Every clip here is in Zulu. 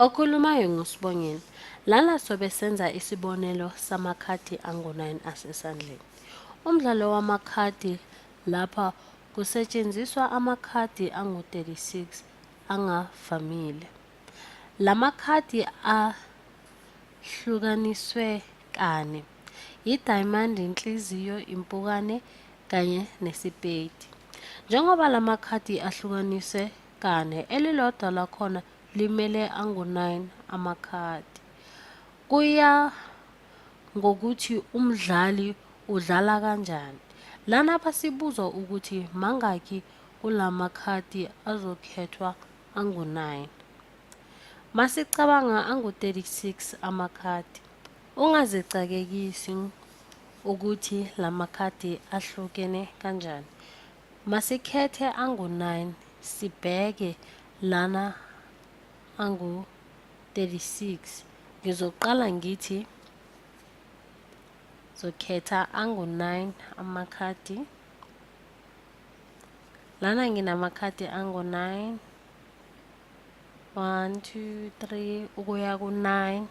Okhulumayo nguSibongile. Lana sobe senza isibonelo samakhadi angu-9 asesandleni. Umdlalo wamakhadi lapha kusetshenziswa amakhadi angu-36 angavamile. Lamakhadi ahlukaniswe kane, idayimandi, inhliziyo, impukane kanye nesipeti. Njengoba lamakhadi ahlukaniswe kane, elilodwa lakhona limele angu-9 amakhadi. Kuya ngokuthi umdlali udlala kanjani. Lana basibuzwa ukuthi mangaki kulamakhadi azokhethwa angu-9. Masicabanga angu-36 amakhadi. Ungazicakekisi ukuthi lamakhadi ahlukene kanjani. Masikhethe angu-9 sibheke lana angu-36. Ngizoqala ngithi zokhetha angu-9 amakhadi. Lana nginamakhadi angu-9. 1, 2, 3 ukuya ku-9.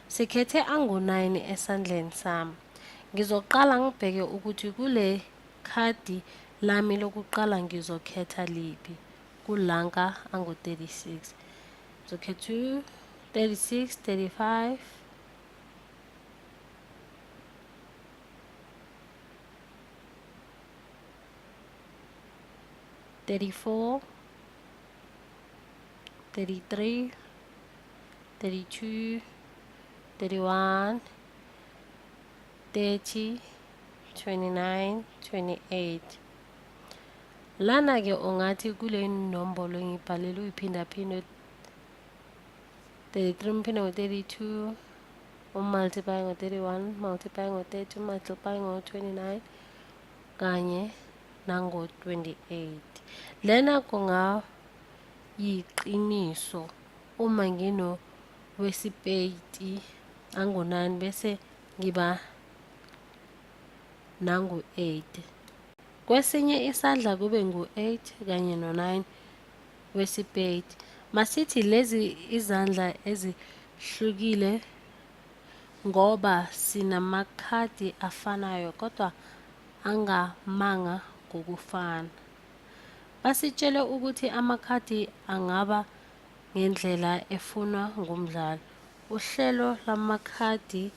Sikhethe angu-9 esandleni sami. Ngizoqala ngibheke ukuthi kule khadi lami lokuqala ngizokhetha liphi kulanka angu-36. Ngizokhetha 36, 35, 34, 33, 32, 31, 30, 29, 28. Lana-ke ungathi kule nombolo ngibhalele uyiphindaphinde 33 umphinde ngo-32, umultiply ngo-31, multiply ngo-30, multiply ngo-29 kanye nango-28. Lena kungayiqiniso uma wesipeti angu-9 bese ngiba nangu-8. Kwesinye isandla kube ngu-8 kanye no-9 wesipeti. Masithi lezi izandla ezihlukile ngoba sinamakhadi afanayo kodwa angamanga ngokufana. Basitshele ukuthi amakhadi angaba ngendlela efunwa ngumdlali. Uhlelo lamakhadi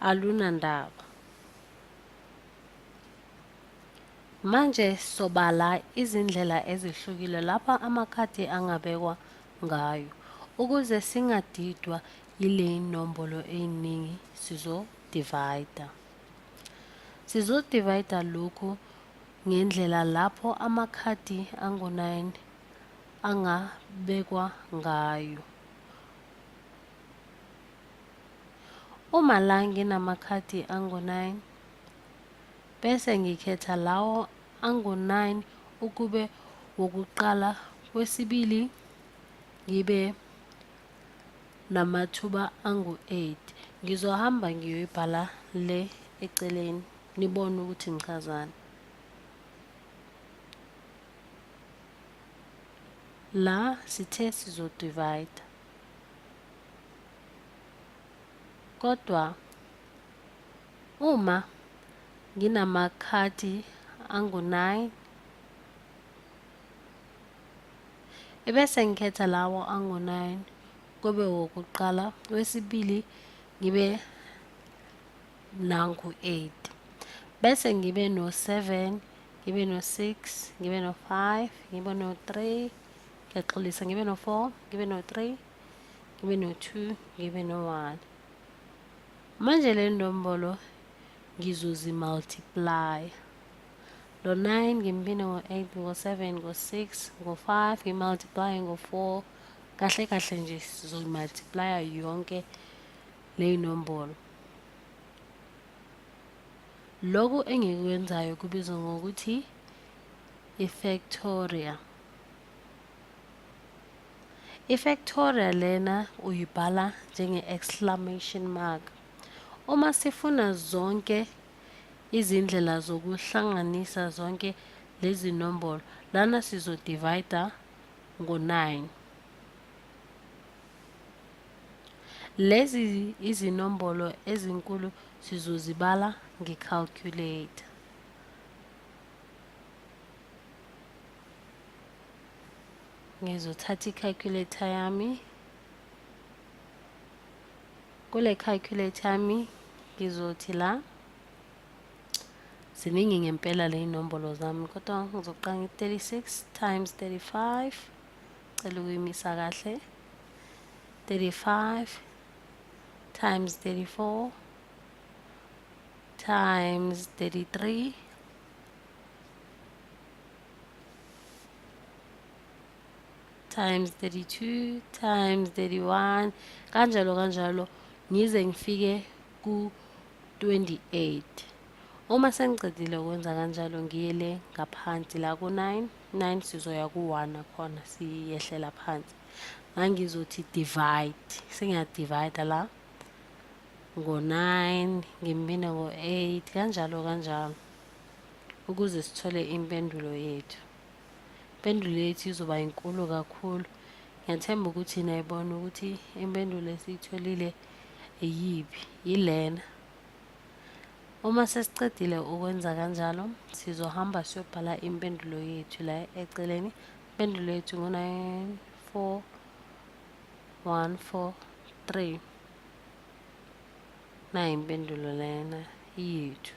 alunandaba. Manje sobala izindlela ezihlukile lapha amakhadi angabekwa ngayo. Ukuze singadidwa yile nombolo eziningi sizodivida lokhu ngendlela lapho amakhadi angu-9 angabekwa ngayo. Uma la nginamakhadi angu-9 bese ngikhetha lawo angu-9 ukube wokuqala, wesibili ngibe namathuba angu-8. Ngizohamba ngiyoyibhala le eceleni nibone ukuthi ngichazani. La sithe sizodivida kodwa uma nginamakhadi angu-9 ebese ngikhetha lawo angu-9 kube wokuqala, wesibili ngibe nangu-8 bese ngibe no-7, ngibe no-6, ngibe no-5, ngibe no-3, ngiyaxolisa, ngibe no-4, ngibe no-3, ngibe no-2, ngibe no-1. Manje le nombolo ngizozimultiply. Lo 9 ngiphinde ngo-8, ngo-7, ngo-6, ngo-5, ngimultiply ngo-4. Kahle kahle nje sizomultiplya yonke le nombolo. Lokhu engikwenzayo kubizwa ngokuthi i-factorial. I-factorial lena uyibhala njenge-exclamation mark. Uma sifuna zonke izindlela zokuhlanganisa zonke lezi nombolo. Lana sizodivida ngo-9. Lezi izinombolo ezinkulu sizozibala nge-calculator. Ngizothatha i-calculator yami. Kule calculator yami ngizothi la ziningi ngempela le inombolo zami, kodwa ngizoqala ngi-36 times 35. Cela ukuyimisa kahle. 35 times 34 times 33 times 32 times 31 kanjalo kanjalo ngize ngifike ku-28. Uma sengicedile ukwenza kanjalo ngiyele ngaphansi la ku-9. 9 sizoya ku-1 khona siyehlela phansi. Ngizothi divide. Sengiyadivide la ngo-9 ngimbine ngo-8 kanjalo kanjalo ukuze sithole impendulo yethu. Impendulo yethu izoba inkulu kakhulu. Ngiyathemba ukuthi nayibona ukuthi impendulo esiyitholile iyiphi, yilena. Uma sesicedile ukwenza kanjalo sizohamba siyobhala impendulo yethu la eceleni. Impendulo yethu ngo-94143. Nayi impendulo lena yethu.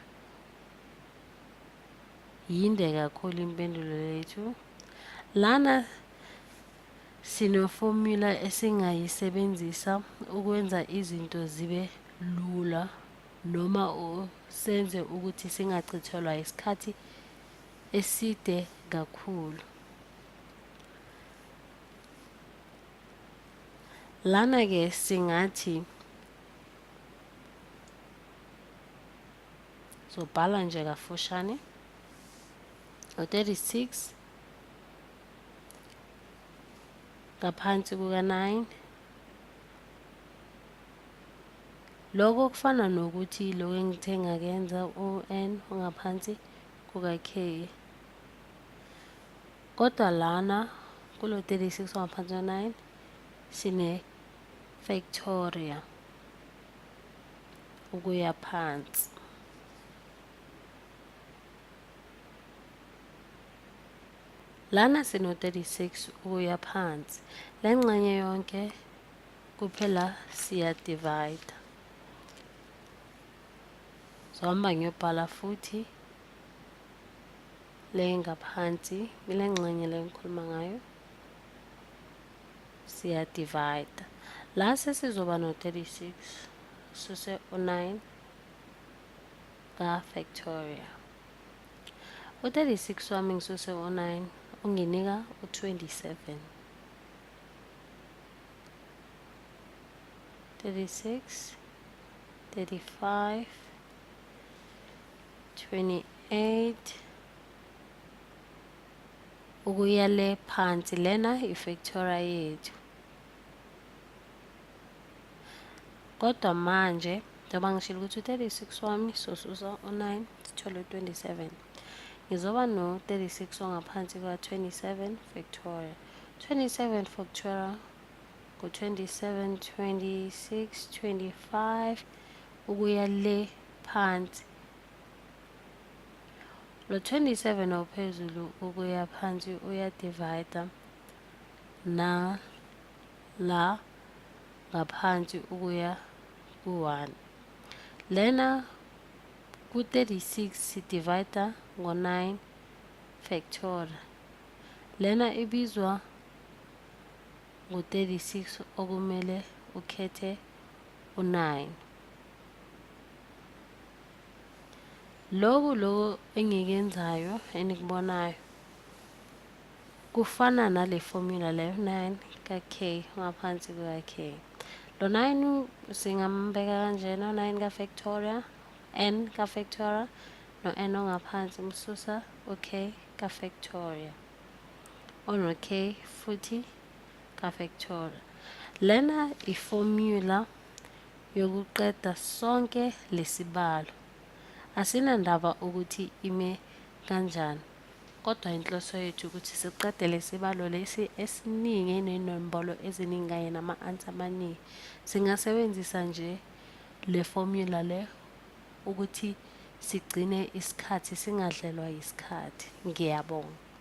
Yinde kakhulu impendulo yethu. Lana sino-formula esingayisebenzisa ukwenza izinto zibe lula noma senze ukuthi singachithelwa isikhathi eside kakhulu. Lana-ke singathi zobhala nje kafushane u-36 ngaphansi kuka-9. Lokho kufana nokuthi lokho engithe ngakenza u-n ongaphansi kuka-k, kodwa lana kulo 36 ongaphansi kuka-9 sine-factorial ukuya phansi. Lana sino-36 ukuya phansi. Le ngxenye yonke kuphela siyadivida. Zohamba ngiyobhala futhi le ngaphansi ile ngxenye le ngikhuluma ngayo siyadivida. La sesizoba no-36 suse u-9 ka-factorial. U-36 wami ngisuse u-9 unginika u-27. 36, 35, 28 ukuya le phansi. Lena i-factorial yethu. Kodwa manje njengoba ngishilo ukuthi u-36 wami sosusa u-9 sithole u-27. Ngizoba no-36 ongaphansi kuka-27 factorial. 27 factorial ngo-27, 26, 25 ukuya le phansi. Lo 27 ophezulu ukuya phansi uyadivida na la ngaphansi ukuya ku-1. Lena ku-36 sidivida ngo-9 factorial. Lena ibizwa ngo-36 okumele ukhethe u-9. Lokho engikuyenzayo enikubonayo kufana nale formula leyo 9 ka-k ngaphansi kuka-k. Lo 9 singambeka kanjena, 9 ka-factorial, n ka-factorial no-n ongaphansi umsusa u-k ka-factorial ono-k futhi ka-factorial. Lena iformula yokuqeda sonke lesibalo. Asinandaba ukuthi ime kanjani, kodwa inhloso yethu ukuthi siqede lesibalo lesi esiningi nenombolo eziningi kanye nama-answer amaningi. Singasebenzisa nje le formula le ukuthi sigcine isikhathi singadlelwa isikhathi. Ngiyabonga.